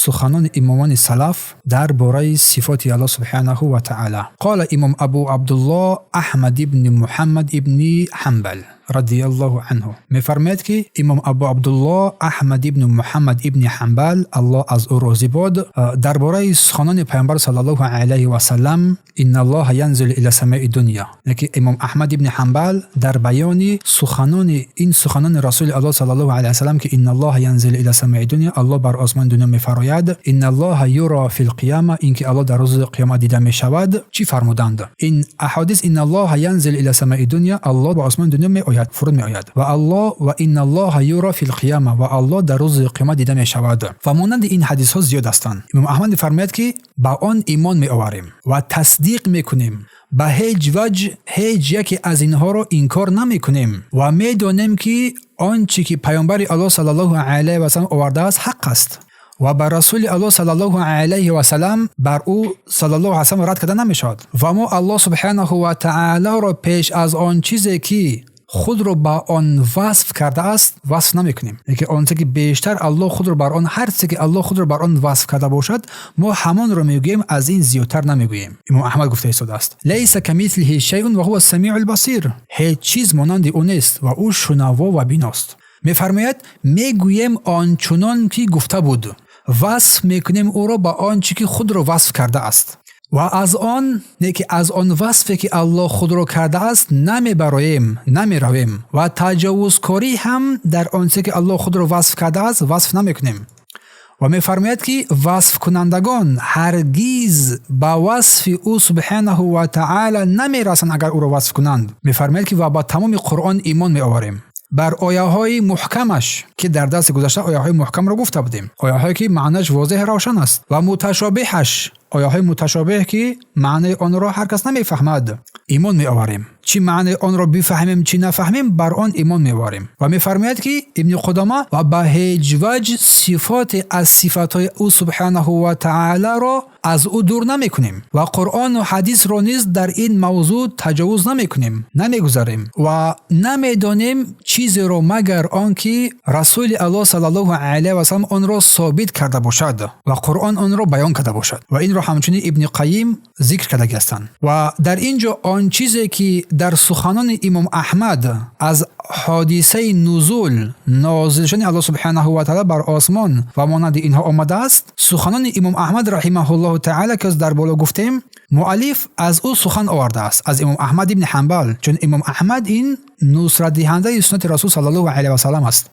سخنان امامان سلف درباره صفات الله سبحانه و تعالی. قال امام ابو عبدالله احمد ابن محمد ابن حنبل رضی الله عنه می‌فرماید که امام ابو عبدالله احمد ابن محمد ابن حنبل الله از او راضی باد درباره سخنان پیامبر صلی الله علیه و سلم ان الله ينزل الى سماء الدنيا، که امام احمد ابن حنبل در بیان سخنان رسول الله صلی الله علیه و سلم که ان الله ينزل الى سماء الدنيا، الله بر آسمان دنیا می‌فراید، ان الله یرا فی القیامه، اینکه الله در روز قیامت دیده می‌شود. چی فرمودند؟ این احادیث ان الله ينزل الى سماء الدنيا، الله به آسمان دنیا فرود می آید و الله و ان الله یرا فی القیامه، و الله در روز قیامت دیده می شود. و مانند این حدیث ها زیاد هستند. امام احمد فرماید که با آن ایمان می آوریم و تصدیق می کنیم، به هیچ وجه هیچ یکی از اینها رو انکار نمی کنیم و می دانیم که آنچه که پیامبر الله صلی الله علیه و سلم آورده است حق است و بر رسول الله صلی الله علیه و سلم بر او صلی الله علیه و سلم رد کرده نمیشود. و ما الله سبحانه و تعالی را پیش از آن چیزی که خود رو با آن وصف کرده است وصف نمیکنیم. اینکه آنچه که بیشتر الله خود رو بر آن، هر چیزی که الله خود رو بر آن وصف کرده باشد ما همان رو میگوییم، از این زیادتر نمیگوییم. امام احمد گفته است لیس کمثله شیء و هو السمیع البصیر، هیچ چیز مانند او نیست و او شنوا و بیناست. میفرماید میگوییم آنچنان که گفته بود، وصف میکنیم او را با آنچه که خود رو وصف کرده است و از آن وصفی که الله خود رو کرده است نمیرویم و تجاوزکاری هم در آنچه که الله خود رو وصف کرده است وصف نمیکنیم. و می‌فرماید که وصف کنندگان هرگز با وصف او سبحانه و تعالی نمیرسند اگر او را وصف کنند. می‌فرماید که و با تمام قرآن ایمان می‌آوریم، بر آیه‌های محکمش که در درس گذشته آیه‌های محکم را گفته بودیم، آیه‌هایی که معنیش واضح روشن است، و متشابهش، آیه‌های متشابه که معنی آن را هر کس نمی‌فهمد، ایمان می‌آوریم. چی معنی آن را بفهمیم چی نفهمیم بر آن ایمان می‌آوریم. و می‌فرماید که ابن قدامه و به هیچ وجه صفات از صفات‌های او سبحانه و تعالی را از او دور نمی‌کنیم و قرآن و حدیث را نیز در این موضوع تجاوز نمی‌کنیم، نمی‌گذاریم و نمی‌دانیم چیزی را مگر آنکه رسول الله صلی الله علیه و سلم آن را ثابت کرده باشد و قرآن آن را بیان کرده باشد. و این را همچنین ابن قیم ذکر کرده هستند. و در اینجا آن چیزی که در سخنان امام احمد از حادثه نزول نازل شدن الله سبحانه و تعالی بر آسمان و مانند اینها آمده است، سخنان امام احمد رحمه الله تعالی که در بالا گفتیم، مؤلف از او سخن آورده است، از امام احمد ابن حنبل، چون امام احمد این نصرت دهنده سنت رسول صلی الله علیه و سلم است.